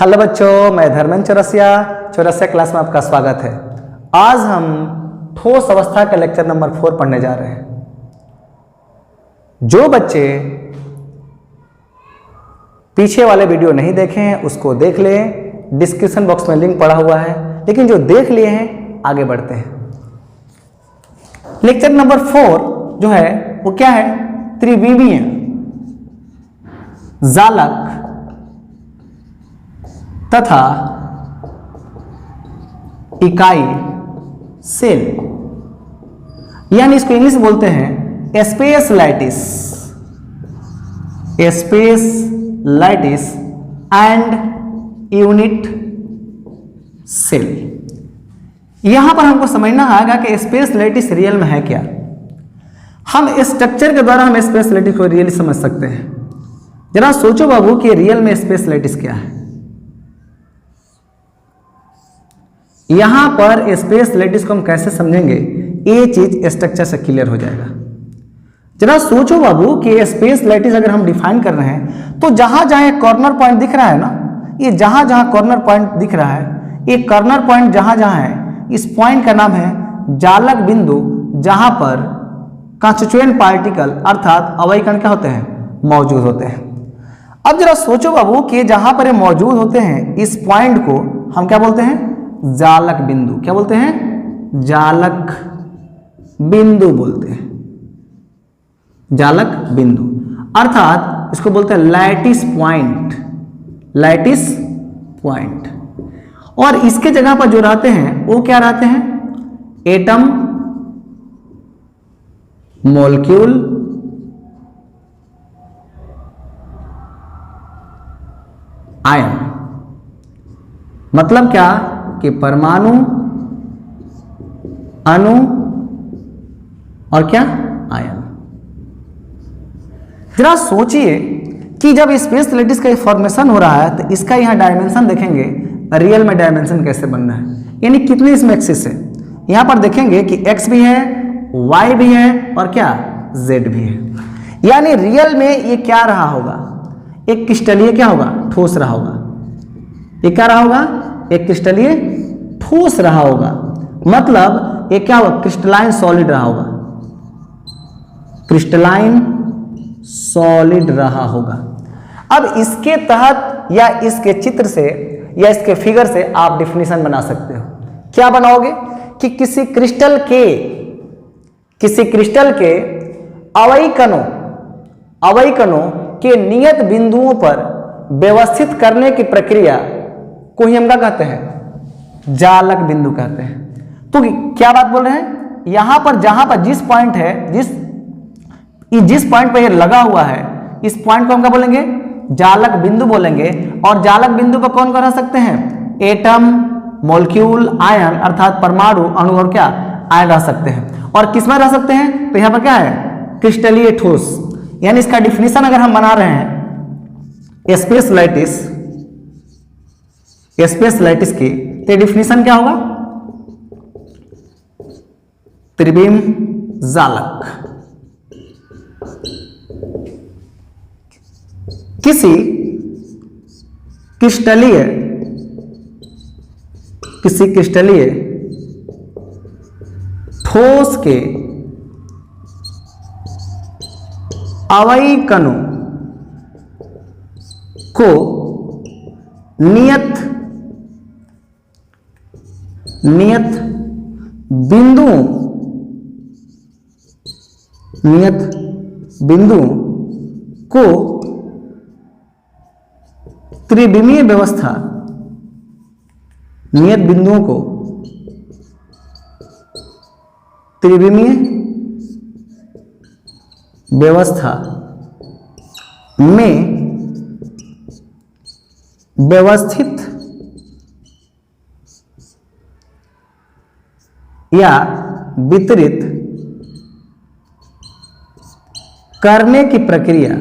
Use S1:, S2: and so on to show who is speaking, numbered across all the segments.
S1: Hello बच्चों, मैं Dharmendra Chaurasia class में आपका स्वागत है। आज हम ठोस अवस्था का लेक्चर नंबर 4 पढ़ने जा रहे हैं। जो बच्चे पीछे वाले वीडियो नहीं देखे हैं उसको देख लें, डिस्क्रिप्शन बॉक्स में लिंक पड़ा हुआ है। लेकिन जो देख लिए हैं आगे बढ़ते हैं। लेक्चर नंबर 4 जो है वो क्या है? त्रिविमीय जालक तथा इकाई सेल, यानी इसको इंग्लिश में बोलते हैं स्पेसलाइटिस एंड यूनिट सेल। यहां पर हमको समझना आएगा कि स्पेसलाइटिस रियल में है क्या। हम स्ट्रक्चर के द्वारा हम स्पेसलाइटिस को रियली समझ सकते हैं। जरा सोचो बाबू कि रियल में स्पेसलाइटिस क्या है। यहां पर स्पेसलाइटिस को हम कैसे समझेंगे, ये चीज स्ट्रक्चर से क्लियर हो जाएगा। जरा सोचो बाबू कि स्पेसलाइटिस अगर हम डिफाइन कर रहे हैं तो जहां जहां कॉर्नर पॉइंट दिख रहा है ना, ये जहां जहां कॉर्नर पॉइंट दिख रहा है, ये कॉर्नर पॉइंट जहां जहां है, इस पॉइंट का नाम है जालक बिंदु, जहां पर कॉन्स्टिट्यूएंट पार्टिकल अर्थात अवयव कण क्या होते हैं? मौजूद होते हैं। अब जरा सोचो बाबू कि जहां पर ये मौजूद होते हैं, इस पॉइंट को हम क्या बोलते हैं? जालक बिंदु। क्या बोलते हैं? जालक बिंदु बोलते हैं। जालक बिंदु अर्थात इसको बोलते हैं लैटिस पॉइंट। और इसके जगह पर जो रहते हैं वो क्या रहते हैं? Atom, molecule, ion. मतलब क्या कि परमाणु, अणु और क्या? आयन। जरा सोचिए कि जब स्पेसलाइटिस का फॉर्मेशन हो रहा है तो इसका यहां डायमेंशन देखेंगे, रियल में डायमेंशन कैसे बनना है, यानी कितने इसमें एक्सिस है। यहां पर देखेंगे कि एक्स भी है, वाई भी है और क्या? जेड भी है। यानी रियल में ये क्या रहा होगा? एक क्रिस्टलीय क्या होगा? ठोस रहा होगा। ये क्या रहा होगा? एक क्रिस्टलीय ठोस रहा होगा। मतलब ये क्या होगा? क्रिस्टलाइन सॉलिड रहा होगा। क्रिस्टलाइन सॉलिड रहा होगा। अब इसके तहत या इसके चित्र से या इसके फिगर से आप डिफिनीशन बना सकते हो। क्या बनाओगे कि किसी क्रिस्टल के अवयव कणों के नियत बिंदुओं पर व्यवस्थित करने की प्रक्रिया को ही हम क्या कहते हैं? जालक बिंदु कहते हैं। तो क्या बात बोल रहे हैं? यहां पर जहां पर जिस पॉइंट है, जिस पॉइंट पर ये लगा हुआ है, इस पॉइंट को हम क्या बोलेंगे? जालक बिंदु बोलेंगे। और जालक बिंदु पर कौन कौन रह सकते हैं? एटम, मॉलिक्यूल, आयन अर्थात परमाणु, अणु और क्या? आयन रह सकते हैं। और किसमें रह सकते हैं? तो यहां पर क्या है? क्रिस्टलीय ठोस। यानी इसका डिफिनीशन अगर हम बना रहे हैं स्पेसलाइटिस की, तो डिफिनीशन क्या होगा? त्रिविम जालक। किसी क्रिस्टलीय ठोस के अवयव कणों को नियत बिंदुओं को त्रिविमीय व्यवस्था, नियत बिंदुओं को त्रिविमीय व्यवस्था में व्यवस्थित या वितरित करने की प्रक्रिया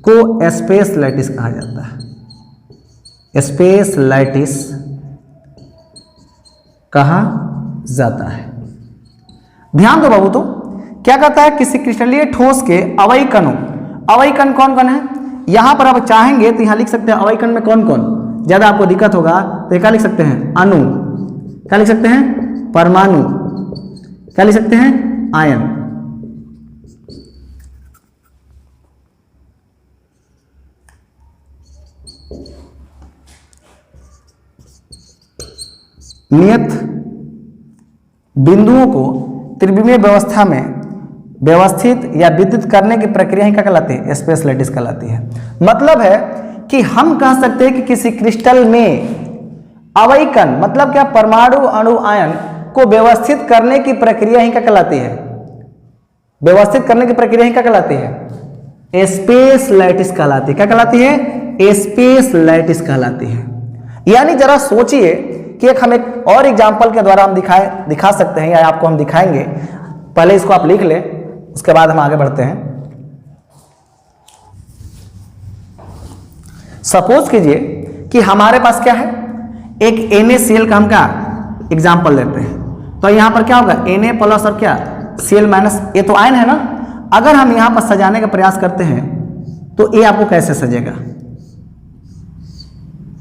S1: को स्पेसलाइटिस कहा जाता है। स्पेसलाइटिस कहा जाता है। ध्यान दो बाबू, तो क्या कहता है, किसी क्रिस्टलीय ठोस के अवयवी कणों, अवयवी कण कौन कौन है, यहां पर आप चाहेंगे तो यहां लिख सकते हैं अवयवी कण में कौन कौन, ज्यादा आपको दिक्कत होगा तो क्या लिख सकते हैं, अणु, क्या लिख सकते हैं, परमाणु, क्या लिख सकते हैं, आयन। नियत बिंदुओं को त्रिविमीय व्यवस्था में व्यवस्थित या विद्युत करने की प्रक्रिया ही क्या कहलाती है, स्पेस लैटिस कहलाती है। मतलब है कि हम कह सकते हैं कि किसी क्रिस्टल में अवयवी कण मतलब क्या, परमाणु अणु आयन को व्यवस्थित करने की प्रक्रिया ही क्या कहलाती है, व्यवस्थित करने की प्रक्रिया ही क्या कहलाती है, स्पेस लैटिस कहलाती है। क्या कहलाती है, स्पेस लैटिस कहलाती है। यानी जरा सोचिए कि हम एक और एग्जाम्पल के द्वारा हम दिखा सकते हैं, या आपको हम दिखाएंगे। पहले इसको आप लिख ले, उसके बाद हम आगे बढ़ते हैं। सपोज कीजिए कि हमारे पास क्या है, एक NaCl का हम क्या एग्जाम्पल लेते हैं। तो यहां पर क्या होगा, Na प्लस और क्या Cl माइनस, ये तो आयन है ना। अगर हम यहां पर सजाने का प्रयास करते हैं तो ये आपको कैसे सजेगा,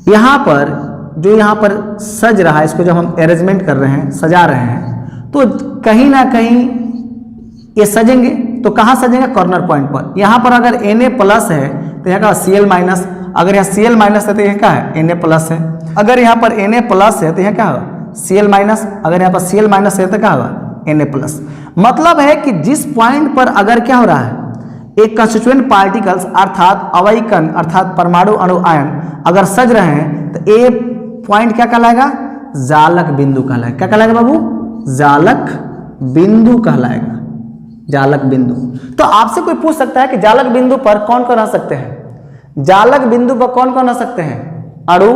S1: यहां पर जो यहां पर सज रहा है, इसको जब हम अरेंजमेंट कर रहे हैं, सजा रहे हैं, तो कहीं ना कहीं ये सजेंगे। तो कहां सजेंगे, कॉर्नर पॉइंट पर। यहां पर अगर Na प्लस है तो यहाँ का Cl माइनस, अगर यहाँ Cl माइनस है तो यह क्या है, Na प्लस है। अगर यहाँ पर Na प्लस है तो यहाँ क्या होगा, Cl माइनस। अगर यहाँ पर Cl माइनस है तो क्या होगा, Na प्लस। मतलब है कि जिस पॉइंट पर अगर क्या हो रहा है, एक कंस्टिट्यूएंट पार्टिकल्स अर्थात अवयवी कण अर्थात परमाणु अणु आयन अगर सज रहे हैं तो ये पॉइंट क्या कहलाएगा, जालक बिंदु कहलाएगा। क्या कहलाएगा बाबू, जालक बिंदु कहलाएगा, जालक बिंदु। तो आपसे कोई पूछ सकता है कि जालक बिंदु पर कौन कौन रह सकते हैं, जालक बिंदु पर कौन कौन रह सकते हैं, अणु,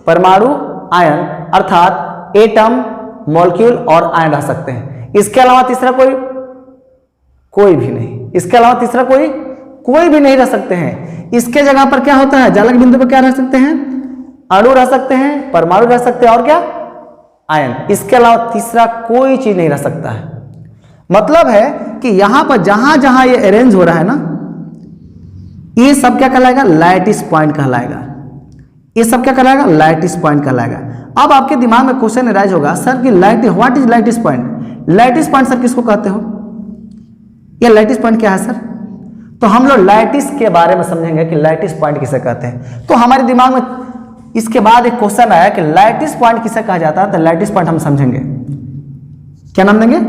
S1: परमाणु, आयन अर्थात एटम, मॉलिक्यूल और आयन रह सकते हैं। इसके अलावा तीसरा कोई भी नहीं, इसके अलावा तीसरा कोई भी नहीं रह सकते हैं। इसके जगह पर क्या होता है, जालक बिंदु पर क्या रह सकते हैं, अणु रह सकते हैं, परमाणु रह सकते हैं और क्या, आयन। इसके अलावा तीसरा कोई चीज नहीं रह सकता है। मतलब है कि यहां पर जहां जहां ये अरेंज हो रहा है ना, ये सब क्या कहलाएगा, लैटिस पॉइंट कहलाएगा। ये सब क्या कहलाएगा, लैटिस पॉइंट कहलाएगा। अब आपके दिमाग में क्वेश्चन अराइज होगा, सर कि lattice, what is lattice point, lattice point sir किसको कहते हो, ये लैटिस पॉइंट क्या है सर। तो हम लोग लैटिस के बारे में समझेंगे कि लैटिस पॉइंट किसे कहते हैं। तो हमारे दिमाग में इसके बाद एक क्वेश्चन आया कि लैटिस पॉइंट किसे कहा जाता है। तो लैटिस पॉइंट हम समझेंगे, क्या नाम देंगे,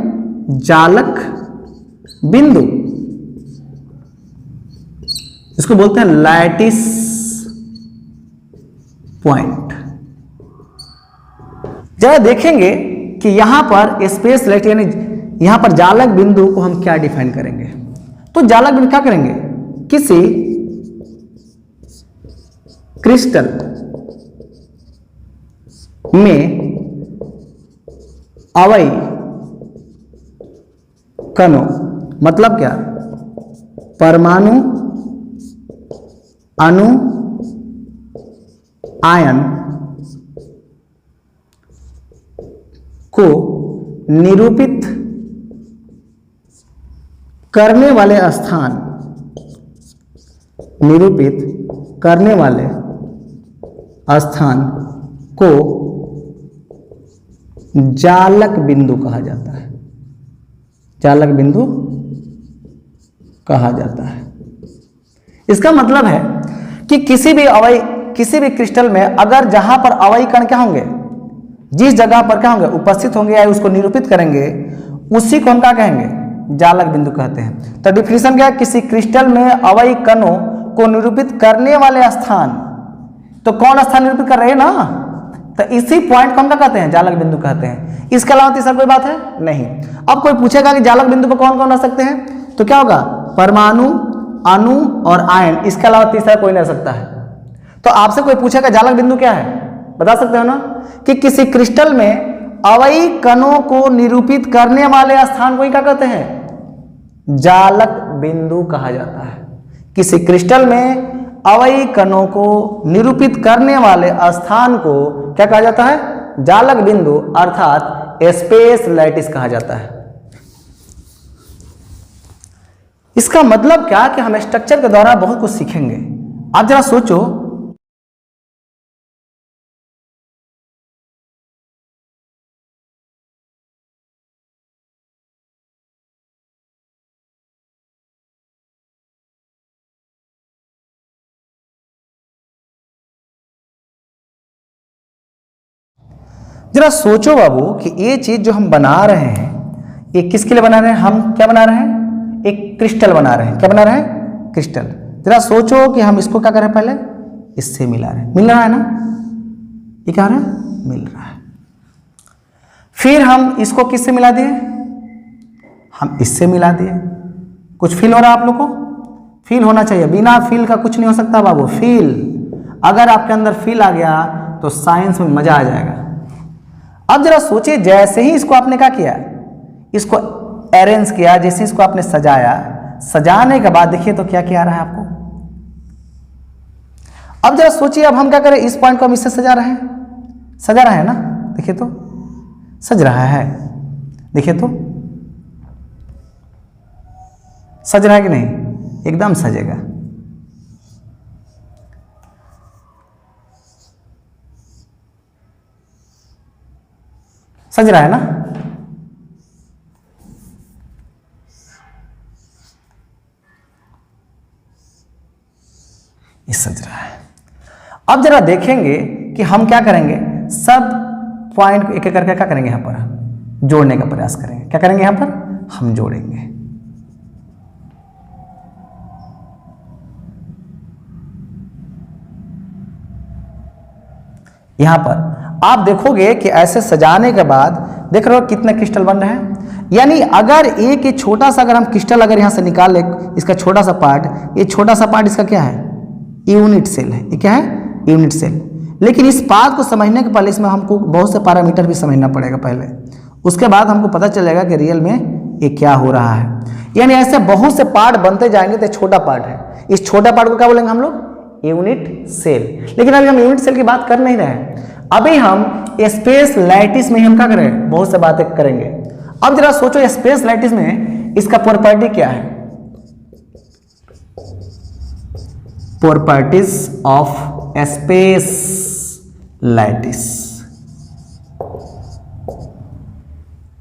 S1: जालक बिंदु। इसको बोलते हैं लैटिस पॉइंट। जरा देखेंगे कि यहां पर स्पेस लैटिस यानी यहां पर जालक बिंदु को हम क्या डिफाइन करेंगे। तो जालक बिंदु क्या करेंगे, किसी क्रिस्टल में अवयवी कणों मतलब क्या, परमाणु, अणु, आयन को निरूपित करने वाले स्थान, निरूपित करने वाले स्थान को जालक बिंदु कहा जाता है, जालक बिंदु कहा जाता है। इसका मतलब है कि किसी भी क्रिस्टल में अगर जहां पर अवयवी कण क्या होंगे, जिस जगह पर क्या होंगे उपस्थित होंगे या उसको निरूपित करेंगे, उसी को हम क्या कहेंगे, जालक बिंदु कहते हैं। तो डिफिनेशन क्या है, किसी क्रिस्टल में अवयवी कणों को निरूपित करने वाले स्थान, तो कौन स्थान निरूपित कर रहे हैं ना, तो इसी पॉइंट को हम क्या कहते हैं, जालक बिंदु कहते हैं। इसके अलावा तीसरा कोई बात है नहीं। अब कोई पूछेगा कि जालक बिंदु पर कौन कौन रह सकते हैं, तो क्या होगा, परमाणु, अणु और आयन। इसके अलावा तीसरा कोई नहीं रह सकता है। तो आपसे कोई पूछेगा जालक बिंदु क्या है, बता सकते हो ना, कि किसी क्रिस्टल में अवयवी कणों को निरूपित करने वाले स्थान को ही क्या कहते हैं, जालक बिंदु कहा जाता है। किसी क्रिस्टल में अवयवी कणों को निरूपित करने वाले स्थान को क्या कहा जाता है, जालक बिंदु अर्थात स्पेस लैटिस कहा जाता है। इसका मतलब क्या कि हम स्ट्रक्चर के द्वारा बहुत कुछ सीखेंगे। आप जरा सोचो, जरा सोचो बाबू कि ये चीज जो हम बना रहे हैं ये किसके लिए बना रहे हैं? हम क्या बना रहे हैं? एक क्रिस्टल बना रहे हैं। क्या बना रहे हैं? क्रिस्टल। जरा सोचो कि हम इसको क्या कर रहे हैं, पहले इससे मिला रहे हैं। मिल रहा है ना? ये क्या रहा है? मिल रहा है। फिर हम इसको किससे मिला दिए? हम इससे मिला दिए। कुछ फील हो रहा है आप लोग को? फील होना चाहिए, बिना फील का कुछ नहीं हो सकता बाबू। फील, अगर आपके अंदर फील आ गया तो साइंस में मजा आ जाएगा। अब जरा सोचिए, जैसे ही इसको आपने क्या किया, इसको अरेंज किया, जैसे इसको आपने सजाया, सजाने के बाद देखिए तो क्या क्या आ रहा है आपको। अब जरा सोचिए, अब हम क्या करें, इस पॉइंट को हम इससे सजा रहे हैं, सजा रहे हैं ना, देखिए तो सज रहा है, देखिए तो सज रहा है कि नहीं? एकदम सजेगा। सज रहा है ना? ये सज रहा है। अब जरा देखेंगे कि हम क्या करेंगे, सब पॉइंट को एक एक करके क्या करेंगे, यहां पर जोड़ने का प्रयास करेंगे। क्या करेंगे? यहां पर हम जोड़ेंगे। यहां पर आप देखोगे कि ऐसे सजाने के बाद देख रहे हो कितने क्रिस्टल बन रहे हैं। यानी अगर एक ये छोटा सा, अगर हम क्रिस्टल अगर यहां से निकाल ले, इसका छोटा सा पार्ट, ये छोटा सा पार्ट इसका क्या है? यूनिट सेल है। ये क्या है? Unit cell. लेकिन इस बात को समझने के पहले इसमें हमको बहुत से पैरामीटर भी समझना पड़ेगा पहले, उसके बाद हमको पता चलेगा कि रियल में ये क्या हो रहा है। यानी ऐसे बहुत से पार्ट बनते जाएंगे तो छोटा पार्ट है। इस छोटा पार्ट को क्या बोलेंगे हम लोग? Unit cell. लेकिन अभी हम यूनिट सेल की बात कर नहीं रहे हैं, अभी हम स्पेस लैटिस में हम क्या करें, बहुत से बातें करेंगे। अब जरा सोचो, स्पेस लैटिस में इसका प्रॉपर्टी क्या है? Properties of space lattice.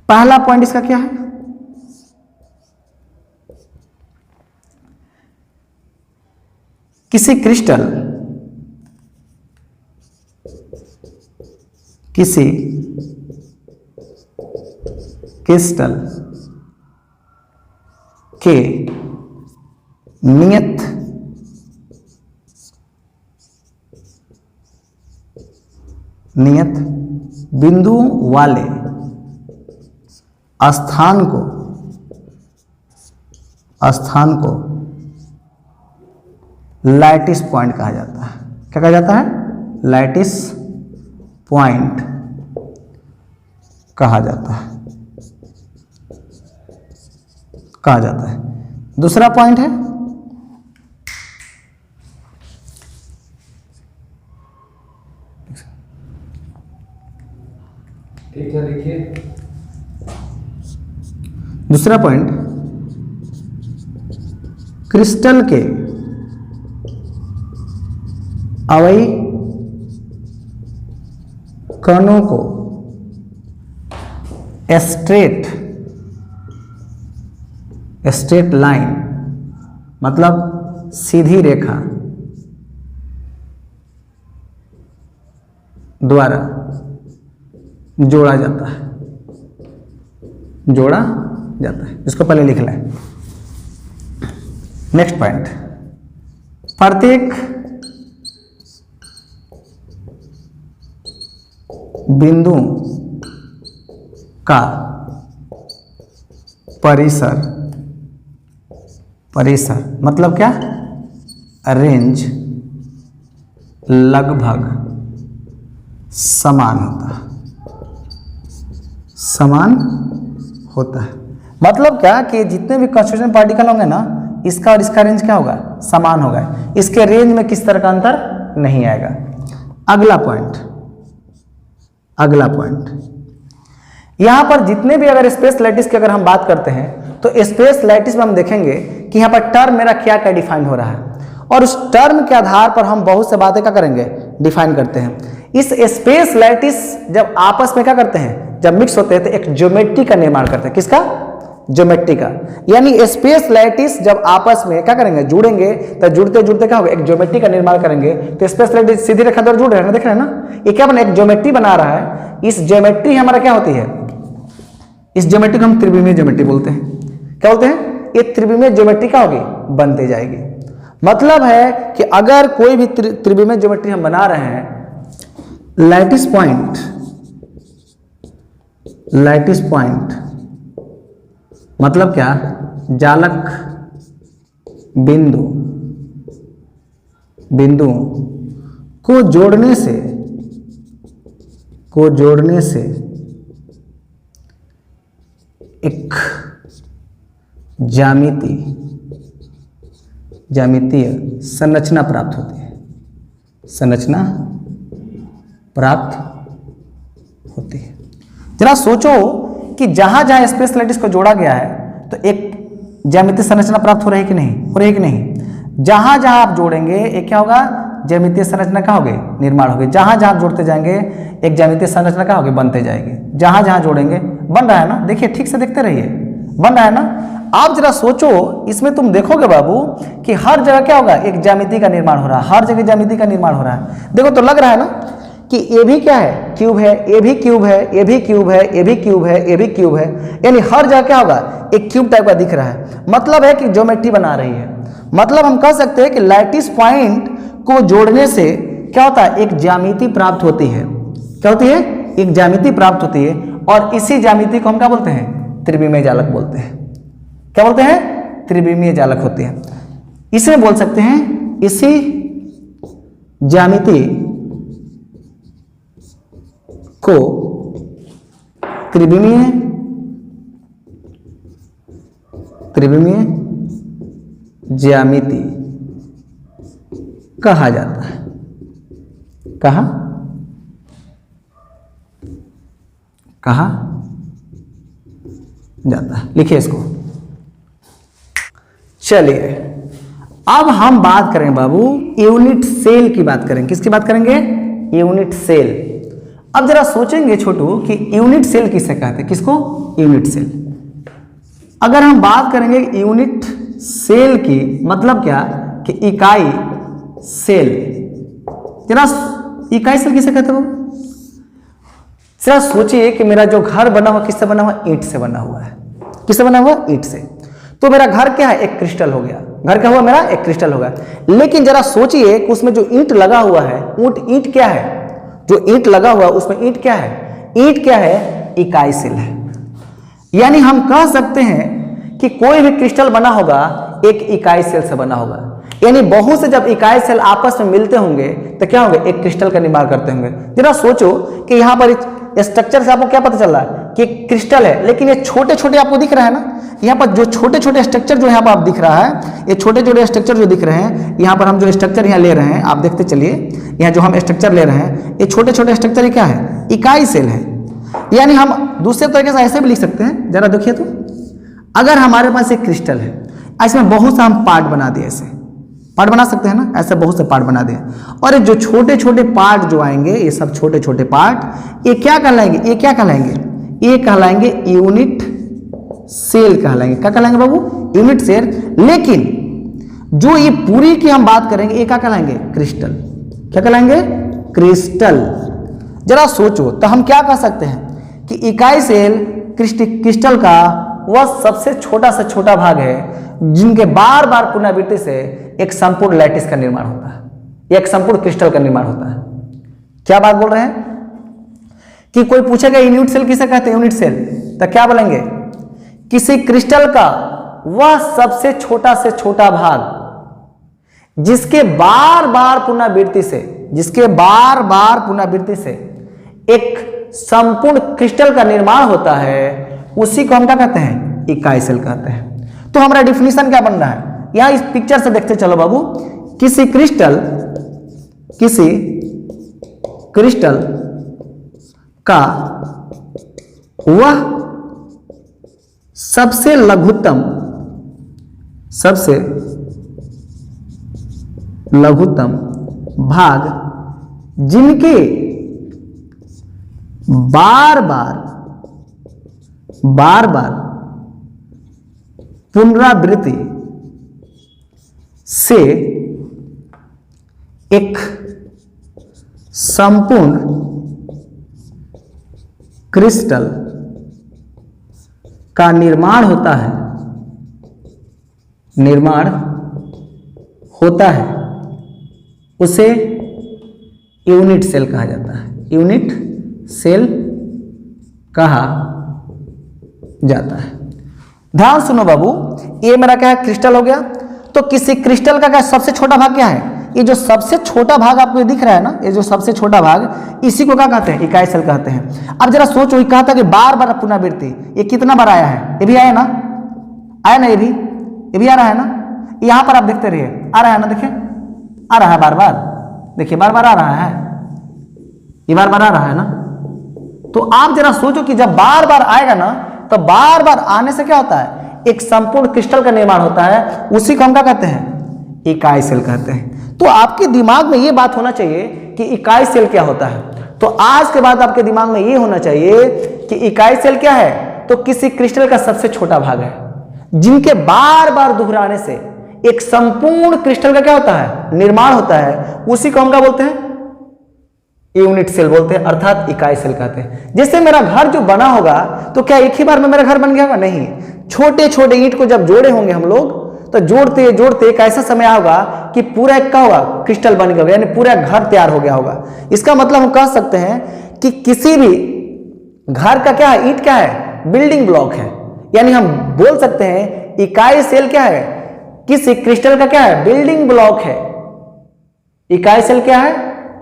S1: पहला पॉइंट इसका क्या है? किसी क्रिस्टल के नियत बिंदु वाले स्थान को लैटिस पॉइंट कहा जाता है। क्या कहा जाता है? लैटिस पॉइंट कहा जाता है। दूसरा पॉइंट है
S2: ठीक है, देखिए
S1: दूसरा पॉइंट, क्रिस्टल के अवयवी कणों को स्ट्रेट लाइन मतलब सीधी रेखा द्वारा जोड़ा जाता है। इसको पहले लिख लें। नेक्स्ट पॉइंट, प्रत्येक बिंदु का परिसर मतलब क्या? रेंज लगभग समान होता है। मतलब क्या कि जितने भी कंस्टिट्यूशन पार्टिकल होंगे ना, इसका और इसका रेंज क्या होगा? समान होगा। इसके रेंज में किस तरह का अंतर नहीं आएगा। अगला पॉइंट, यहां पर जितने भी अगर स्पेस लैटिस की अगर हम बात करते हैं तो स्पेस लैटिस में हम देखेंगे कि यहाँ पर टर्म मेरा क्या क्या डिफाइन हो रहा है, और उस टर्म के आधार पर हम बहुत से बातें क्या करेंगे, डिफाइन करते हैं। इस स्पेस लैटिस जब आपस में क्या करते हैं, जब मिक्स होते हैं तो एक ज्योमेट्री का निर्माण करते हैं। किसका? ज्योमेट्री का। यानी स्पेस लैटिस जब आपस में क्या करेंगे, जुड़ेंगे, तो जुड़ते जुड़ते क्या होगा, एक ज्योमेट्री का निर्माण करेंगे। तो स्पेस लैटिस सीधी रेखा द्वारा जुड़ रहे हैं ना, देख रहे हैं ना, ये क्या बना, एक ज्योमेट्री बना रहा है। इस ज्योमेट्री हमारा क्या होती है, इस ज्योमेट्री को हम त्रिविमीय ज्योमेट्री बोलते हैं। क्या बोलते हैं? ये त्रिविमीय ज्योमेट्री क्या होगी, बनती जाएगी। मतलब है कि अगर कोई भी त्रिविमीय ज्योमेट्री हम बना रहे हैं, लैटिस पॉइंट मतलब क्या, जालक बिंदु को जोड़ने से एक ज्यामितीय संरचना प्राप्त होती है, संरचना प्राप्त होती है। जरा सोचो कि जहां जहां स्पेस लैटिस को जोड़ा गया है तो एक ज्यामितीय संरचना प्राप्त हो रही है कि नहीं, हो रही है कि नहीं। जहां जहां आप जोड़ेंगे एक क्या होगा, ज्यामितीय संरचना क्या होगी, निर्माण होगी। जहां जहां आप जोड़ते जाएंगे एक ज्यामितीय संरचना क्या होगी, बनते जाएगी। जहां जहां जोड़ेंगे, बन रहा है ना, देखिए ठीक से देखते रहिए, बन रहा है ना। आप जरा सोचो, इसमें तुम देखोगे बाबू कि हर जगह क्या होगा, एक ज्यामिति का निर्माण हो रहा है, हर जगह ज्यामिति का निर्माण हो रहा है। देखो तो लग रहा है ना कि ए भी क्या है, क्यूब है, ए भी क्यूब है, ए भी क्यूब है, ए भी क्यूब है, ए भी क्यूब है। यानी हर जगह क्या होगा, एक क्यूब टाइप का दिख रहा है। मतलब है कि ज्योमेट्री बना रही है। मतलब हम कह सकते हैं कि लैटिस पॉइंट को जोड़ने से क्या होता है, एक ज्यामिति प्राप्त होती है। क्या होती है, एक ज्यामिति प्राप्त होती है। और इसी ज्यामिति को हम क्या बोलते हैं, त्रिविमीय जालक बोलते हैं। क्या बोलते हैं, त्रिविमीय जालक होती है। इसे बोल सकते हैं, इसी ज्यामिति को त्रिविमीय ज्यामिति कहा जाता है। कहा जाता है, लिखिए इसको। चलिए अब हम बात करें बाबू, यूनिट सेल की बात करें। किसकी बात करेंगे, यूनिट सेल। अब जरा सोचेंगे छोटू कि यूनिट सेल किसे कहते हैं, किसको, यूनिट सेल। अगर हम बात करेंगे यूनिट सेल की, मतलब क्या कि इकाई सेल। जरा इकाई सेल किसे कहते हो, जरा सोचिए कि मेरा जो घर बना हुआ किससे बना हुआ, ईंट से बना हुआ है। किससे बना हुआ, ईंट से। तो मेरा घर क्या है, एक क्रिस्टल हो गया। घर क्या हुआ मेरा, एक क्रिस्टल होगा। लेकिन जरा सोचिए कि उसमें जो ईंट लगा हुआ है, ईंट क्या है, जो ईंट लगा हुआ है उसमें ईंट क्या है, ईंट क्या है, इकाई सेल है। यानी हम कह सकते हैं कि कोई भी क्रिस्टल बना होगा एक इकाई सेल से बना होगा। यानी बहुत से जब इकाई सेल आपस में मिलते होंगे तो क्या होंगे, एक क्रिस्टल का निर्माण करते होंगे। जरा सोचो कि यहाँ पर स्ट्रक्चर से आपको क्या पता चल रहा है कि क्रिस्टल है, लेकिन ये छोटे छोटे आपको दिख रहा है ना। यहाँ पर जो छोटे छोटे स्ट्रक्चर जो यहाँ पर आप दिख रहा है, ये छोटे छोटे स्ट्रक्चर जो दिख रहे हैं, यहाँ पर हम जो स्ट्रक्चर यहाँ ले रहे हैं, आप देखते चलिए, यहाँ जो हम स्ट्रक्चर ले रहे हैं, ये छोटे छोटे स्ट्रक्चर क्या है, इकाई सेल है। यानी हम दूसरे तरीके से ऐसे भी लिख सकते हैं। जरा देखिए तो, अगर हमारे पास एक क्रिस्टल है, इसमें बहुत सा हम पार्ट बना दिए, ऐसे पार्ट बना सकते हैं ना, ऐसे बहुत से पार्ट बना दिए। और ये जो छोटे छोटे पार्ट जो आएंगे, ये सब छोटे छोटे पार्ट, ये क्या कहलाएंगे, ये क्या कहलाएंगे, ये कहलाएंगे यूनिट सेल कहलाएंगे। क्या कहलाएंगे बाबू, यूनिट सेल। लेकिन जो ये पूरी की हम बात करेंगे, ये क्या कहलाएंगे, क्रिस्टल। क्या कहलाएंगे, क्रिस्टल। जरा सोचो तो हम क्या कह सकते हैं कि इकाई सेल क्रिस्टल का वह सबसे छोटा से छोटा भाग है जिनके बार बार पुनरावृत्ति से एक संपूर्ण लैटिस का निर्माण होता है, एक संपूर्ण क्रिस्टल का निर्माण होता है। क्या बात बोल रहे हैं कि कोई पूछेगा यूनिट सेल किसे कहते हैं, यूनिट सेल, तो क्या बोलेंगे, किसी क्रिस्टल का वह सबसे छोटा भाग जिसके बार बार पुनरावृत्ति से एक संपूर्ण क्रिस्टल का निर्माण होता है, उसी को हम क्या कहते हैं, इकाई सेल कहते हैं। तो हमारा डिफिनीशन क्या बन रहा है, यहां इस पिक्चर से देखते चलो बाबू। किसी क्रिस्टल का वह सबसे सबसे लघुत्तम भाग जिनके बार बार पुनरावृत्ति से एक संपूर्ण क्रिस्टल का निर्माण होता है उसे यूनिट सेल कहा जाता है। यूनिट सेल कहा जाता है। ध्यान सुनो बाबू, ये मेरा क्या है, क्रिस्टल हो गया। तो किसी क्रिस्टल का क्या सबसे छोटा भाग क्या है? ये जो सबसे छोटा भाग आपको दिख रहा है ना, ये जो सबसे छोटा भाग, इसी को क्या कहते हैं? इकाई सेल कहते हैं। अब जरा सोचो, ये कहा था कि बार बार पुनरावृत्ति, ये कितना बार आया है? ये भी आया ना, आया ना, ये भी आ रहा है ना। यहां पर आप देखते रहिए, आ रहा है ना, देखिए आ रहा है बार बार, देखिए बार बार आ रहा है, ये बार बार आ रहा है ना। तो आप जरा सोचो कि जब बार बार आएगा ना, तो बार बार आने से क्या होता है? एक संपूर्ण क्रिस्टल का निर्माण होता है, उसी को हम क्या कहते हैं? इकाई सेल कहते हैं। तो आपके दिमाग में ये बात होना चाहिए कि इकाई सेल क्या होता है। तो आज के बाद आपके दिमाग में ये होना चाहिए कि इकाई सेल क्या है? तो किसी क्रिस्टल का सबसे छोटा भाग है जिनके बार बार दोहराने से एक संपूर्ण क्रिस्टल का क्या होता है? निर्माण होता है। उसी को हम क्या बोलते हैं? यूनिट सेल बोलते हैं, अर्थात इकाई सेल कहते हैं। जैसे मेरा घर जो बना होगा, तो क्या एक ही बार में मेरा घर बन गया होगा? नहीं, छोटे छोटे ईंट को जब जोड़े होंगे हम लोग, तो जोड़ते जोड़ते एक ऐसा समय होगा कि पूरा एक क्या होगा? क्रिस्टल बन गया होगा, यानी पूरा घर तैयार हो गया होगा। इसका मतलब हम कह सकते हैं कि किसी भी घर का क्या है? ईंट क्या है? बिल्डिंग ब्लॉक है। यानी हम बोल सकते हैं इकाई सेल क्या है? किसी क्रिस्टल का क्या है? बिल्डिंग ब्लॉक है। इकाई सेल क्या है?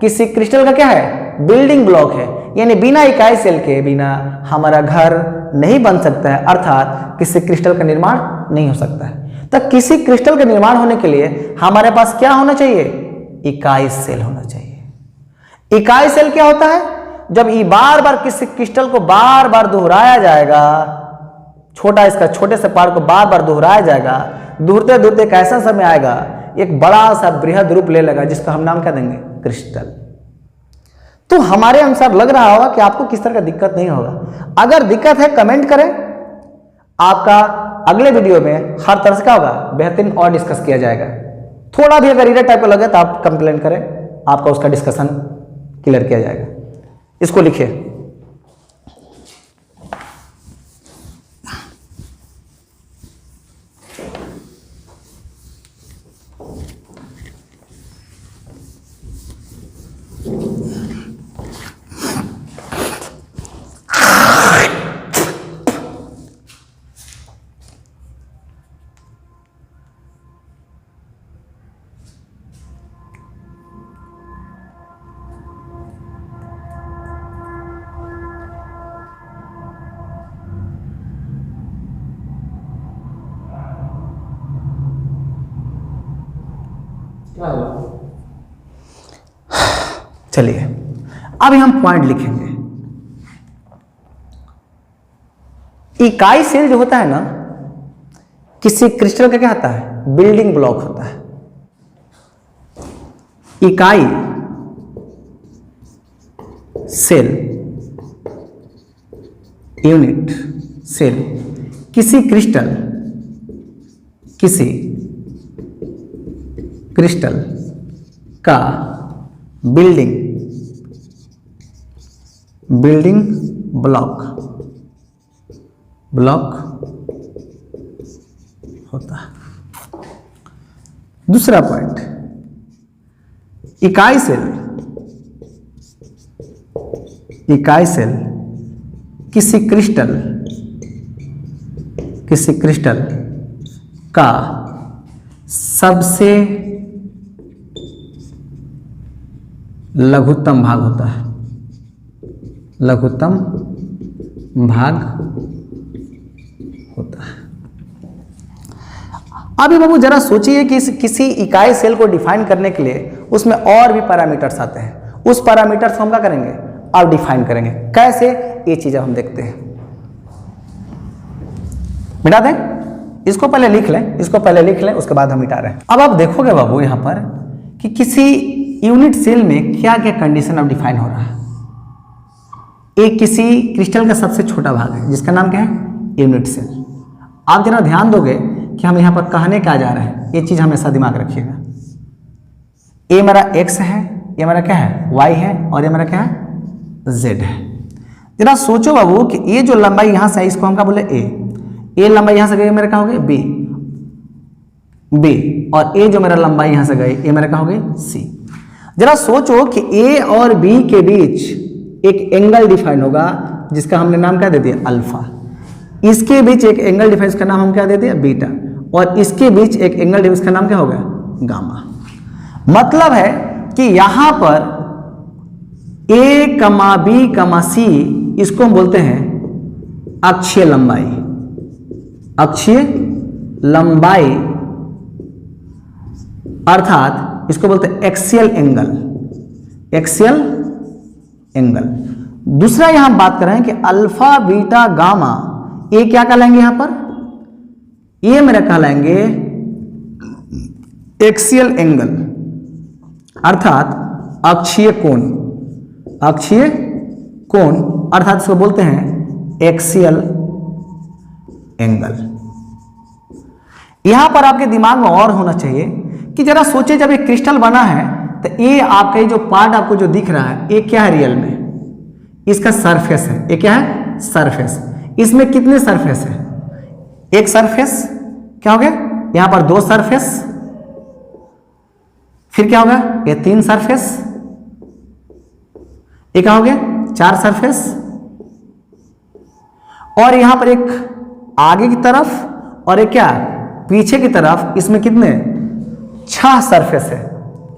S1: किसी क्रिस्टल का क्या है? बिल्डिंग ब्लॉक है। यानी बिना इकाई सेल के बिना हमारा घर नहीं बन सकता है, अर्थात किसी क्रिस्टल का निर्माण नहीं हो सकता है। तो किसी क्रिस्टल का निर्माण होने के लिए हमारे पास क्या होना चाहिए? इकाई सेल होना चाहिए। इकाई सेल क्या होता है? जब ये बार बार किसी क्रिस्टल को बार बार दोहराया जाएगा, इसका छोटे से पार्ट को बार बार दोहराया जाएगा, दोहरते दोहरते एक ऐसा समय आएगा, एक बड़ा सा बृहद रूप ले लेगा, जिसका हम नाम क्या देंगे? क्रिस्टल। तो हमारे अनुसार लग रहा होगा कि आपको किस तरह का दिक्कत नहीं होगा। अगर दिक्कत है कमेंट करें, आपका अगले वीडियो में हर तरह से क्या होगा? बेहतरीन और डिस्कस किया जाएगा। थोड़ा भी अगर इरर टाइप का लगे तो आप कंप्लेंट करें, आपका उसका डिस्कशन क्लियर किया जाएगा। इसको लिखिए। चलिए अभी हम पॉइंट लिखेंगे। इकाई सेल जो होता है ना, किसी क्रिस्टल का क्या होता है? बिल्डिंग ब्लॉक होता है। इकाई सेल, यूनिट सेल किसी क्रिस्टल का बिल्डिंग ब्लॉक होता है। दूसरा पॉइंट, इकाई सेल किसी क्रिस्टल का सबसे लघुत्तम भाग होता है। लघुत्तम भाग होता है। अभी बाबू जरा सोचिए कि किसी इकाई सेल को डिफाइन करने के लिए उसमें और भी पैरामीटर्स आते हैं। उस पैरामीटर्स को हम क्या करेंगे? और डिफाइन करेंगे। कैसे? ये चीज हम देखते हैं। मिटा दें? इसको पहले लिख लें, इसको पहले लिख लें, उसके बाद हम मिटा रहे हैं। अब आप देखोगे बाबू यहाँ पर कि किसी यूनिट सेल में क्या क्या कंडीशन अब डिफाइन हो रहा है। एक किसी क्रिस्टल का सबसे छोटा भाग है जिसका नाम क्या है, यूनिट सेल। आप जरा ध्यान दोगे कि हम यहाँ पर कहने क्या जा रहे हैं, ये चीज हमेशा दिमाग रखिएगा। ये मेरा x है, ये मेरा क्या है, y है, और ये मेरा क्या है, z है। जरा सोचो बाबू कि ये जो लंबाई यहां से है इसको हम क्या बोले, ये लंबाई यहां से गई मेरा क्या हो गई, b, और ये जो मेरा लंबाई यहां से गई ये मेरा क्या हो गई, c। जरा सोचो कि a और b के बीच एक एंगल डिफाइन होगा जिसका हमने नाम क्या दे दिया, अल्फा। इसके बीच एक एंगल डिफाइन, इसका नाम हम क्या दे दिया, बीटा, और इसके बीच एक एंगल डिफाइन, इसका नाम क्या होगा, गामा। मतलब है कि यहां पर a, b, c इसको हम बोलते हैं अक्षीय लंबाई, अक्षीय लंबाई, अर्थात इसको बोलते हैं एक्सियल एंगल, एक्सियल एंगल। दूसरा यहां बात कर रहे हैं कि अल्फा, बीटा, गामा, ये क्या कहलाएंगे यहां पर, ये मेरा कहलाएंगे एक्सियल एंगल, अर्थात अक्षीय कोण, अक्षीय कोण, अर्थात इसको बोलते हैं एक्सियल एंगल। यहां पर आपके दिमाग में और होना चाहिए कि जरा सोचे, जब एक क्रिस्टल बना है तो ये आपका जो पार्ट आपको जो दिख रहा है ये क्या है, रियल में इसका सरफेस है। ये क्या है, सरफेस। इसमें कितने सरफेस है, एक सरफेस, क्या हो गया यहां पर 2 सरफेस, फिर क्या होगा, ये 3 सरफेस, ये क्या हो गया 4 सरफेस, और यहां पर एक आगे की तरफ और एक क्या पीछे की तरफ, इसमें कितने 6 सरफेस है।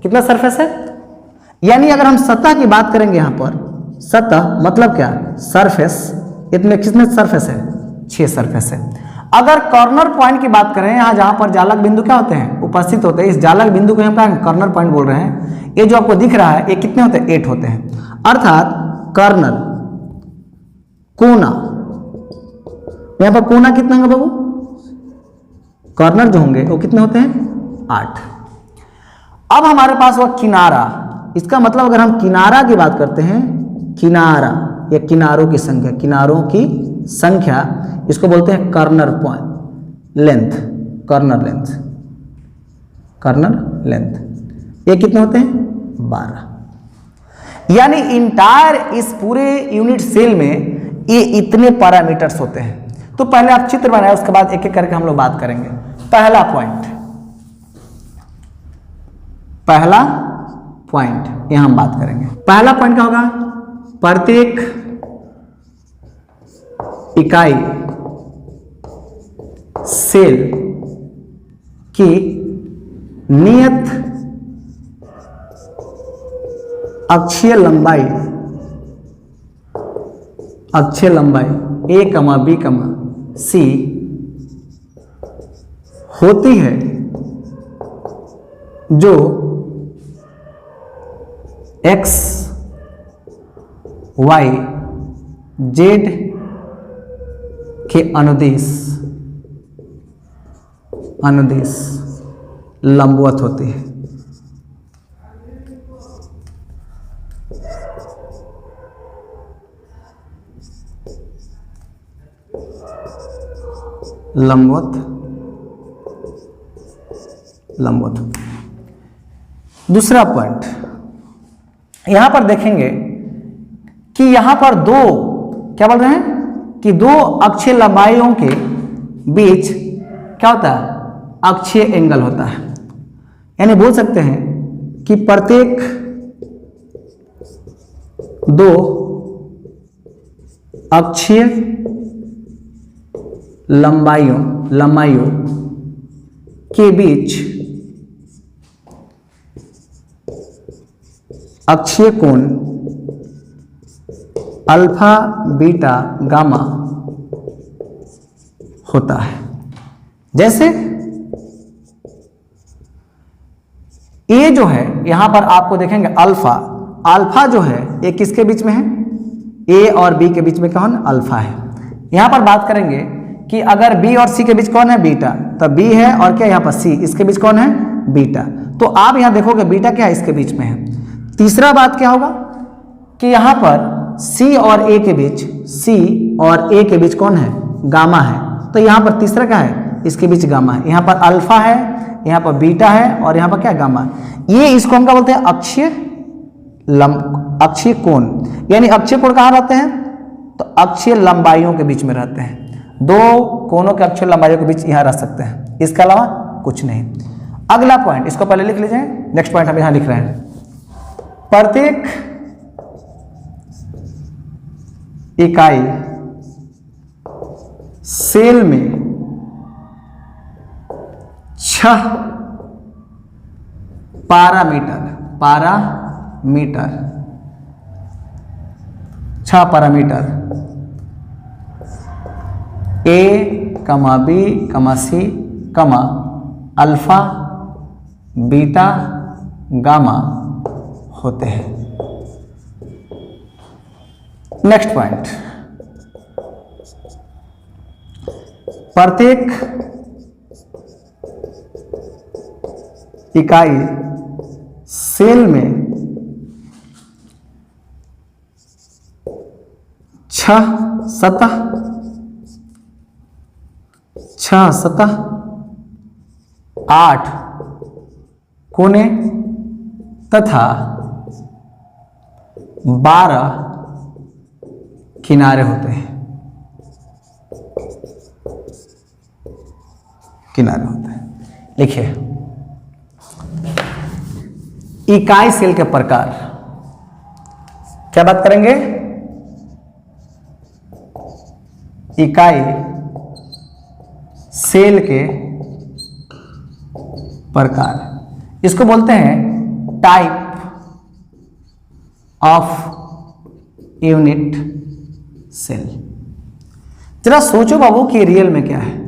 S1: कितना सरफेस है, यानी अगर हम सतह की बात करेंगे यहां पर, सतह मतलब क्या, सरफेस, इतने कितने सरफेस है, 6 सरफेस है। अगर कॉर्नर पॉइंट की बात करें, यहां जहां पर जालक बिंदु क्या होते हैं, उपस्थित होते हैं, इस जालक बिंदु को हम क्या कॉर्नर पॉइंट बोल रहे हैं। ये जो आपको दिख रहा है ये कितने होते हैं, 8 होते हैं। अर्थात कॉर्नर, कोना, यहां पर कोना कितना होगा बाबू, कॉर्नर जो होंगे वो कितने होते हैं, 8। अब हमारे पास हुआ किनारा। इसका मतलब अगर हम किनारा की बात करते हैं, किनारा या किनारों की संख्या, किनारों की संख्या, इसको बोलते हैं corner point length, corner length, corner length. ये कितने होते हैं, 12। यानी इंटायर इस पूरे यूनिट सेल में ये इतने पैरामीटर्स होते हैं। तो पहले आप चित्र बनाए, उसके बाद एक एक करके हम लोग बात करेंगे। पहला पॉइंट, पहला पॉइंट यहां हम बात करेंगे। पहला पॉइंट क्या होगा, प्रत्येक इकाई सेल की नियत अक्षीय लंबाई, अक्षीय लंबाई a, b, c होती है जो x, y, z के अनुदिश लंबवत होती है। लंबवत। दूसरा पॉइंट यहां पर देखेंगे कि यहां पर 2 क्या बोल रहे हैं कि 2 अक्षीय लंबाइयों के बीच क्या होता है, अक्षीय एंगल होता है। यानी बोल सकते हैं कि प्रत्येक 2 अक्षीय लंबाइयों के बीच अक्षीय कोण अल्फा, बीटा, गामा होता है। जैसे ये जो है यहां पर आपको देखेंगे अल्फा जो है ये किसके बीच में है, ए और बी के बीच में कौन, अल्फा है। यहां पर बात करेंगे कि अगर बी और सी के बीच कौन है, बीटा, तो बी है और क्या यहाँ पर सी, इसके बीच कौन है, बीटा। तो आप यहाँ देखोगे बीटा क्या है, इसके बीच में है। तीसरा बात क्या होगा कि यहाँ पर सी और ए के बीच, सी और ए के बीच कौन है, गामा है। तो यहाँ पर तीसरा क्या है, इसके बीच गामा है। यहाँ पर अल्फा है, यहाँ पर बीटा है और यहाँ पर क्या, गामा। ये इसको हम क्या बोलते हैं, अक्षीय कोण। यानी अक्षीय कोण कहाँ रहते हैं, तो अक्षीय लंबाइयों के बीच में रहते हैं। दो कोणों के अक्षीय लंबाइयों के बीच यहाँ रह सकते हैं, इसके अलावा कुछ नहीं। अगला पॉइंट, इसको पहले लिख लीजिए, नेक्स्ट पॉइंट हम यहाँ लिख रहे हैं। प्रत्येक इकाई सेल में 6 पैरामीटर 6 पैरामीटर ए कमा बी कमा सी कमा अल्फा बीटा गामा होते हैं। नेक्स्ट पॉइंट, प्रत्येक इकाई सेल में 6 सतह 8 कोने तथा 12 किनारे होते हैं, लिखिए। इकाई सेल के प्रकार, क्या बात करेंगे, इकाई सेल के प्रकार, इसको बोलते हैं टाइप ऑफ यूनिट सेल। जरा सोचो बाबू कि रियल में क्या है।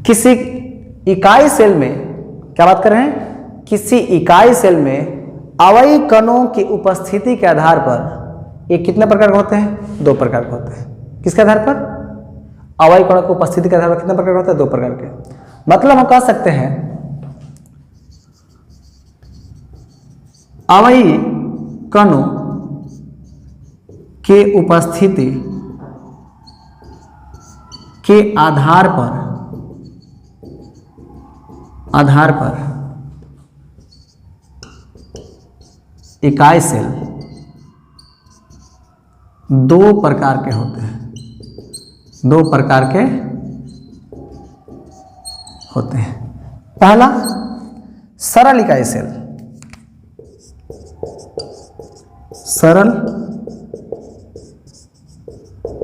S1: किसी इकाई सेल में, क्या बात कर रहे हैं, किसी इकाई सेल में अवयवी कणों की उपस्थिति के आधार पर ये कितने प्रकार के होते हैं, 2 प्रकार के होते हैं। किसके आधार पर, अवयवी कणों की उपस्थिति के आधार पर कितने प्रकार के होते हैं, 2 प्रकार के। मतलब हम कह सकते हैं अवयवी कणों के उपस्थिति के आधार पर इकाई सेल 2 प्रकार के होते हैं, 2 प्रकार के होते हैं। पहला सरल इकाई सेल, सरल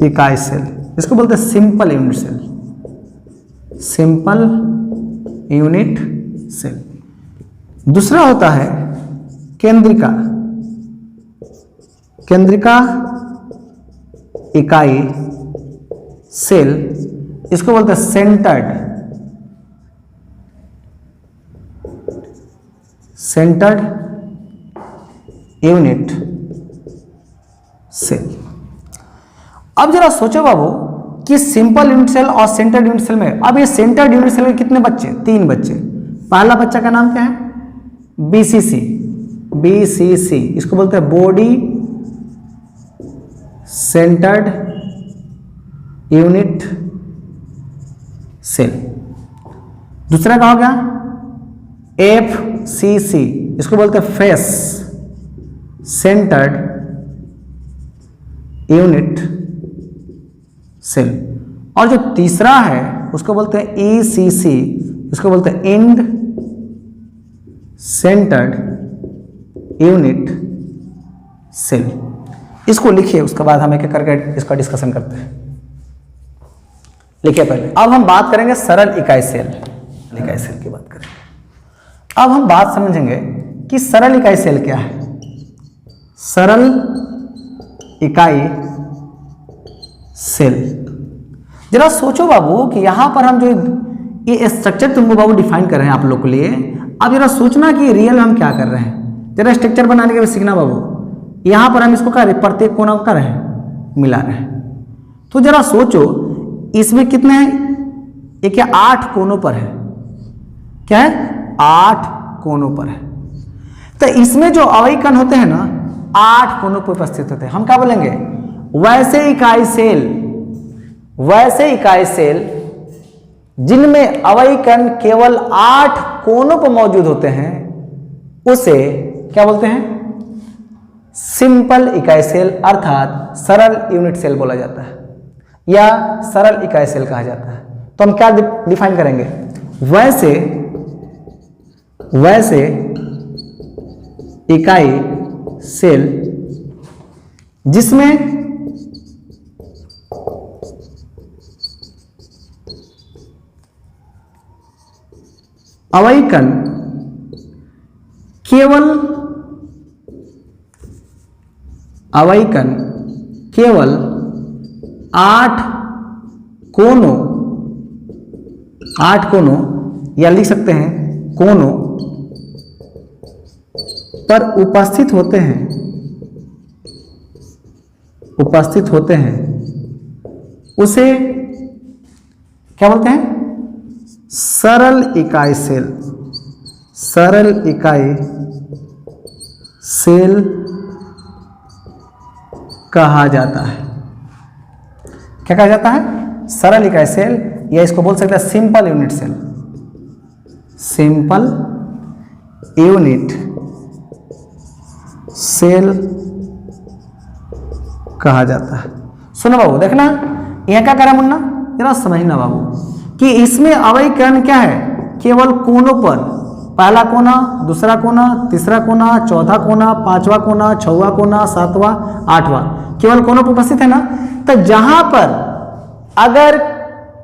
S1: इकाई सेल, इसको बोलते हैं simple unit cell, simple unit cell. दूसरा होता है केंद्रिका इकाई सेल, इसको बोलते हैं सेंटर्ड यूनिट सेल। अब जरा सोचो बाबू कि सिंपल यूनिट सेल और सेंटर्ड यूनिट सेल में, अब ये सेंटर्ड यूनिट सेल में कितने बच्चे, 3 बच्चे। पहला बच्चा का नाम क्या है, बीसीसी, इसको बोलते हैं बॉडी सेंटर्ड यूनिट सेल। दूसरा का हो गया एफसीसी, इसको बोलते हैं फेस सेंटर्ड यूनिट सेल। और जो तीसरा है उसको बोलते हैं ईसीसी, इसको बोलते हैं एंड सेंटर्ड यूनिट सेल। इसको लिखिए, उसके बाद हम एक एक करके इसका डिस्कशन करते हैं। लिखिए पहले। अब हम बात करेंगे सरल इकाई सेल की बात करेंगे। अब हम बात समझेंगे कि सरल इकाई सेल क्या है। सरल इकाई सेल, जरा सोचो बाबू कि यहां पर हम जो ये स्ट्रक्चर तुमको बाबू डिफाइन कर रहे हैं आप लोग के लिए, अब जरा सोचना कि रियल में हम क्या कर रहे हैं। जरा स्ट्रक्चर बनाने के लिए सीखना बाबू। यहां पर हम इसको कर रहे, प्रत्येक कोना कर रहे हैं, मिला रहे। तो जरा सोचो, इसमें कितने हैं? ये क्या 8 कोनों पर है? क्या है? 8 कोनों पर है। तो इसमें जो अवयवी कण होते हैं ना, 8 कोनों पर उपस्थित होते हैं। हम क्या बोलेंगे? वैसे इकाई सेल जिनमें अवयवी कण केवल 8 कोनों पर मौजूद होते हैं, उसे क्या बोलते हैं? सिंपल इकाई सेल अर्थात सरल यूनिट सेल बोला जाता है या सरल इकाई सेल कहा जाता है। तो हम क्या डिफाइन करेंगे? वैसे इकाई सेल जिसमें अवयवी कण केवल 8 कोनों या लिख सकते हैं कोनों पर उपस्थित होते हैं उसे क्या बोलते हैं? सरल इकाई सेल कहा जाता है। क्या कहा जाता है? सरल इकाई सेल, या इसको बोल सकते हैं simple unit cell. Simple unit cell कहा जाता है। सुनो बाबू, देखना यहां क्या करा मुन्ना, जरा समझना बाबू कि इसमें अवयवी कण क्या है? केवल कोनों पर, पहला कोना, दूसरा कोना, तीसरा कोना, चौथा कोना, पांचवा कोना, छठवां कोना, सातवां, आठवां, केवल कोनों पर उपस्थित है ना। तो जहां पर अगर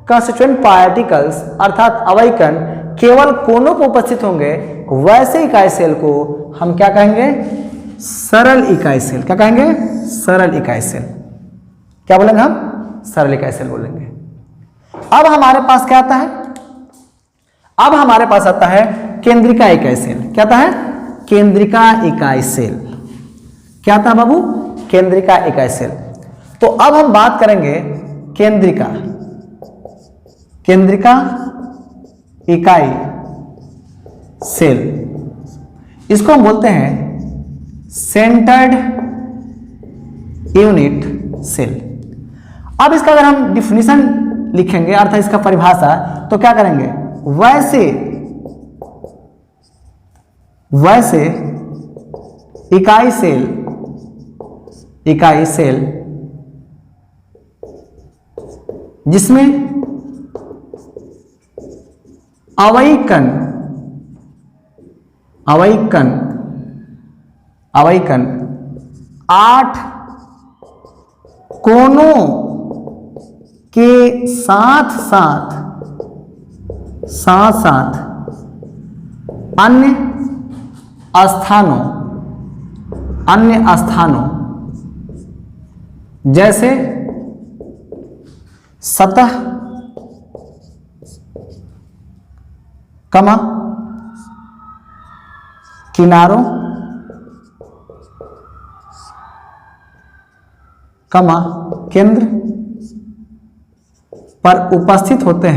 S1: कंस्टिट्यूएंट पार्टिकल्स अर्थात अवयवी कण केवल कोनों पर उपस्थित होंगे, वैसे इकाई सेल को हम क्या कहेंगे? सरल इकाई सेल। क्या कहेंगे? सरल इकाई सेल। क्या बोलेंगे हम? सरल इकाई सेल बोलेंगे। अब हमारे पास क्या आता है? अब हमारे पास आता है केंद्रिका इकाई सेल। क्या आता है? केंद्रिका इकाई सेल। क्या आता है बाबू? केंद्रिका इकाई सेल। तो अब हम बात करेंगे केंद्रिका इकाई सेल। इसको हम बोलते हैं सेंटर्ड यूनिट सेल। अब इसका अगर हम डिफिनीशन लिखेंगे अर्थात इसका परिभाषा, तो क्या करेंगे? वैसे इकाई सेल जिसमें अवयवी कण 8 कोनों के साथ साथ अन्य स्थानों जैसे सतह, किनारों, केंद्र पर उपस्थित होते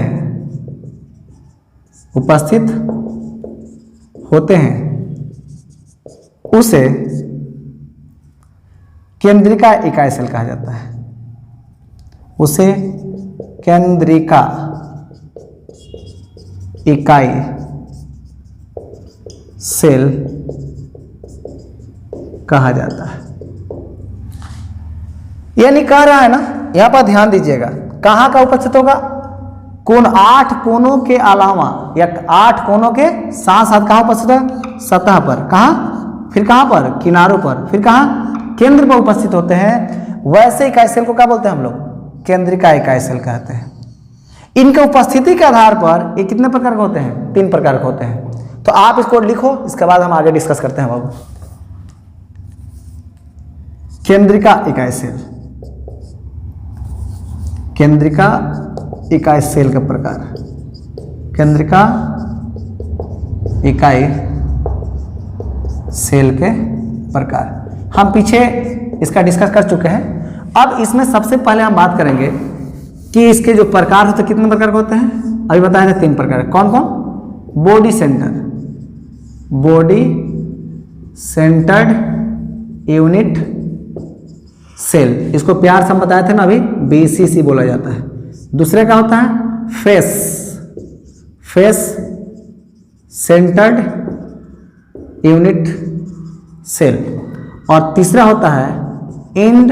S1: हैं उसे केंद्रिका इकाई सेल कहा जाता है। उसे केंद्रिका इकाई सेल कहा जाता है। यानी कह रहा है ना, यहां पर ध्यान दीजिएगा, कहां का उपस्थित होगा? 8 कोनों के अलावा या 8 कोनों के साथ साथ कहां उपस्थित है? सतह पर। कहां? फिर कहां पर? किनारों पर। फिर कहां? केंद्र पर उपस्थित होते हैं। वैसे इकाई सेल को क्या बोलते हैं हम लोग? केंद्रिका इकाई सेल कहते हैं। इनके उपस्थिति के आधार पर ये कितने प्रकार के होते हैं? 3 प्रकार के होते हैं। तो आप इसको लिखो, इसके बाद हम आगे डिस्कस करते हैं बाबू। केंद्रिका इकाई सेल, केंद्रिका इकाई सेल का प्रकार, केंद्रिका इकाई सेल के प्रकार हम पीछे इसका डिस्कस कर चुके हैं। अब इसमें सबसे पहले हम बात करेंगे कि इसके जो प्रकार होते हैं, कितने प्रकार के होते हैं, अभी बताए थे 3 प्रकार। कौन कौन? बॉडी सेंटर्ड यूनिट सेल, इसको प्यार से हम बताए थे ना अभी, BCC बोला जाता है। दूसरे का होता है फेस सेंटर्ड यूनिट सेल, और तीसरा होता है एंड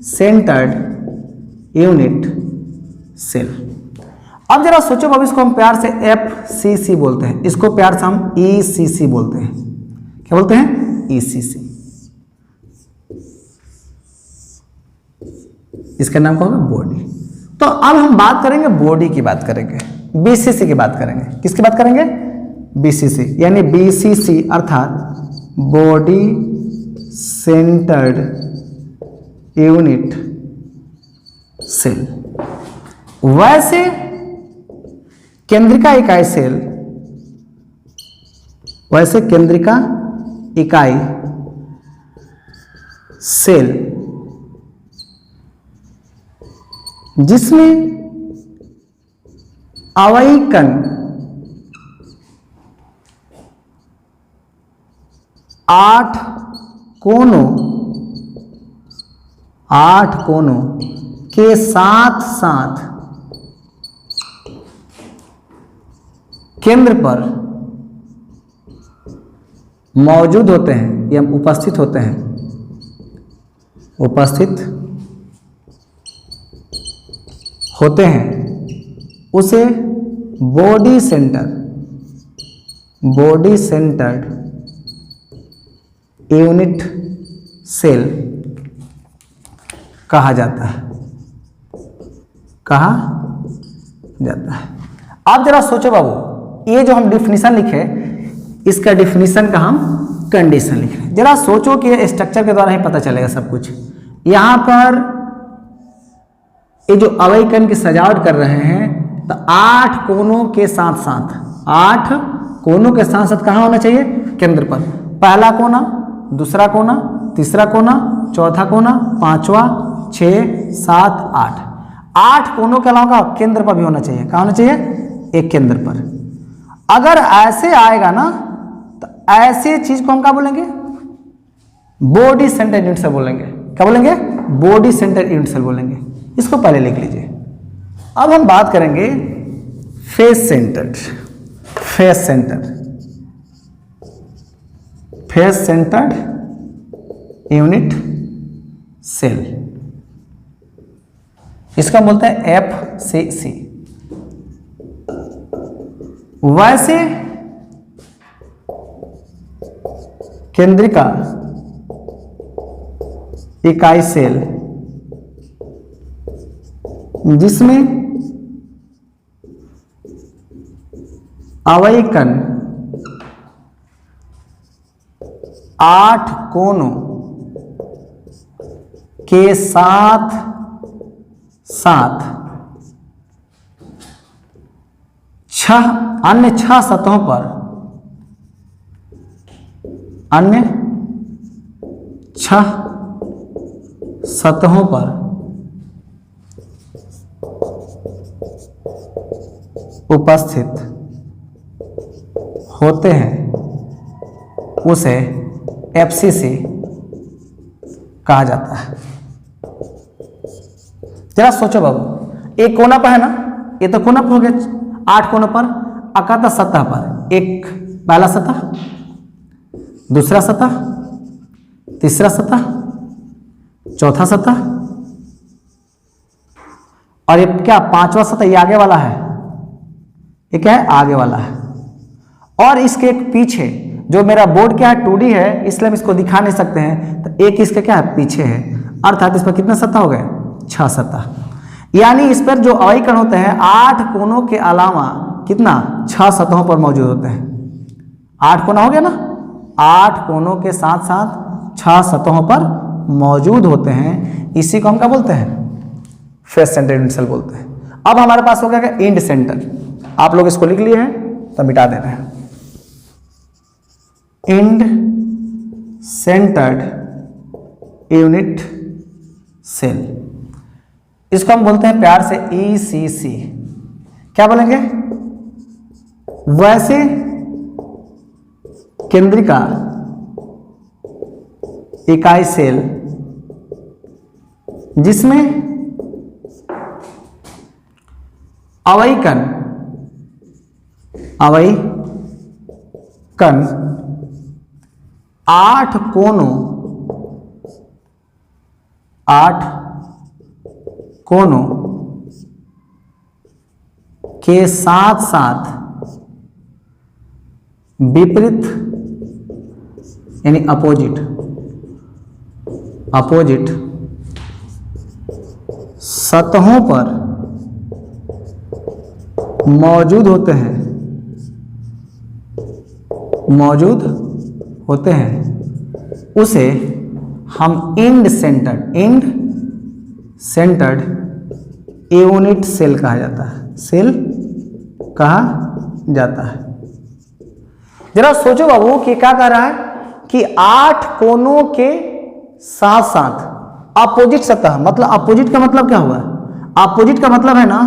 S1: सेंटर्ड यूनिट सेल। अब जरा सोचो, अब इसको हम प्यार से FCC बोलते हैं, इसको प्यार से हम ECC बोलते हैं। क्या बोलते हैं? ECC। इसका नाम क्या होगा? बॉडी। तो अब हम बात करेंगे बॉडी की, बात करेंगे BCC की बात करेंगे। किसकी बात करेंगे? BCC, यानी BCC अर्थात बॉडी सेंटर्ड यूनिट सेल। वैसे केंद्रिका इकाई सेल, वैसे केंद्रिका इकाई सेल जिसमें अवयवी कण 8 कोनों के साथ साथ केंद्र पर मौजूद होते हैं या उपस्थित होते हैं, उसे बॉडी सेंटर्ड यूनिट सेल कहा जाता है। अब जरा सोचो बाबू, ये जो हम डिफिनीशन लिखे, इसका डिफिनीशन का हम कंडीशन लिख रहे हैं। जरा सोचो कि ये स्ट्रक्चर के द्वारा ही पता चलेगा सब कुछ। यहां पर ये जो अवयवी कण की सजावट कर रहे हैं, तो 8 कोनों के साथ साथ कहाँ होना चाहिए? केंद्र पर। पहला कोना, दूसरा कोना, तीसरा कोना, चौथा कोना, 5वां, 6, 7, 8 कोनों के अलावा केंद्र पर भी होना चाहिए। कहाँ होना चाहिए? एक केंद्र पर। अगर ऐसे आएगा ना, तो ऐसे चीज को हम क्या बोलेंगे? बॉडी सेंटर्ड यूनिट सेल बोलेंगे। क्या बोलेंगे? बॉडी सेंटर्ड यूनिट सेल बोलेंगे। इसको पहले लिख लीजिए। अब हम बात करेंगे फेस सेंटर्ड यूनिट सेल, इसका बोलते हैं FCC। वैसे केंद्रिका इकाई सेल जिसमें अवयवी कण 8 कोनों के साथ 6 सतहों पर, अन्य 6 सतहों पर उपस्थित होते हैं, उसे FCC कहा जाता है। जरा सोचो बाबू, एक कोना पर है ना, ये तो कोना पर हो गया, 8 कोनों पर, अकाता सतह पर, एक पहला सतह, दूसरा सतह, तीसरा सतह, चौथा सतह, और ये क्या 5वां सतह, ये आगे वाला है। ये क्या है? आगे वाला है। और इसके एक पीछे, जो मेरा बोर्ड क्या है 2D है, इसलिए हम इसको दिखा नहीं सकते हैं, तो एक इसका क्या है? पीछे है। अर्थात इस पर कितने सतह हो गए? 6 सतह। यानी इस पर जो अवयवी कण होते हैं 8 कोनों के अलावा कितना? 6 सतहों पर मौजूद होते हैं। 8 कोना हो गया ना, 8 कोनों के साथ साथ 6 सतहों पर मौजूद होते हैं। इसी को हम क्या बोलते हैं? फेस सेंटर्ड यूनिट सेल बोलते हैं। अब हमारे पास हो गया एंड सेंटर। आप लोग इसको लिख लिए हैं तो मिटा दे रहे हैं। End centred unit cell. इसको हम बोलते हैं प्यार से ECC। क्या बोलेंगे? वैसे केंद्रिका इकाई सेल जिसमें अवयवी कण 8 कोनों के साथ साथ विपरीत यानी अपोजिट सतहों पर मौजूद होते हैं उसे हम इंड सेंटर्ड यूनिट सेल कहा जाता है। जरा सोचो बाबू कि क्या कह रहा है कि 8 कोनों के साथ साथ अपोजिट सतह, मतलब अपोजिट का मतलब क्या हुआ? अपोजिट का मतलब है ना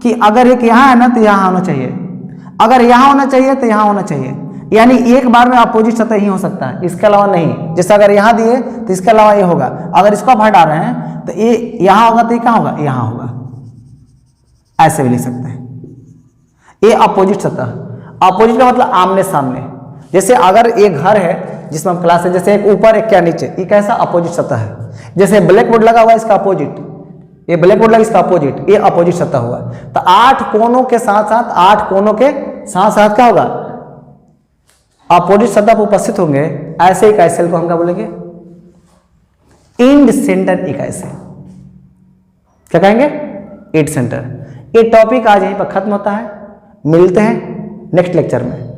S1: कि अगर एक यहां है ना तो यहां होना चाहिए, अगर यहां होना चाहिए तो यहां होना चाहिए, यानी एक बार में अपोजिट सतह ही हो सकता है, इसके अलावा नहीं। जैसे अगर यहां दिए तो इसके अलावा ये होगा, अगर इसको आप हटा रहे हैं तो ये यहां होगा तो ये कहां होगा? यहां होगा। ऐसे भी लिख सकते हैं। ये अपोजिट सतह, अपोजिट का मतलब आमने सामने। जैसे अगर एक घर है जिसमें हम क्लास है, जैसे एक ऊपर एक क्या नीचे, ये कैसा अपोजिट सतह है। जैसे ब्लैक बोर्ड लगा हुआ है इसका अपोजिट, ये ब्लैक बोर्ड लगा इसका अपोजिट, ये अपोजिट सतह हुआ। तो 8 कोनों के साथ साथ क्या होगा? अपोजिट सतह पर उपस्थित होंगे। ऐसे इकाई सेल को हम क्या बोलेंगे? इंड सेंटर इकाई सेल। क्या कहेंगे? End centre. ये टॉपिक आज यहीं पर खत्म होता है। मिलते हैं नेक्स्ट लेक्चर में।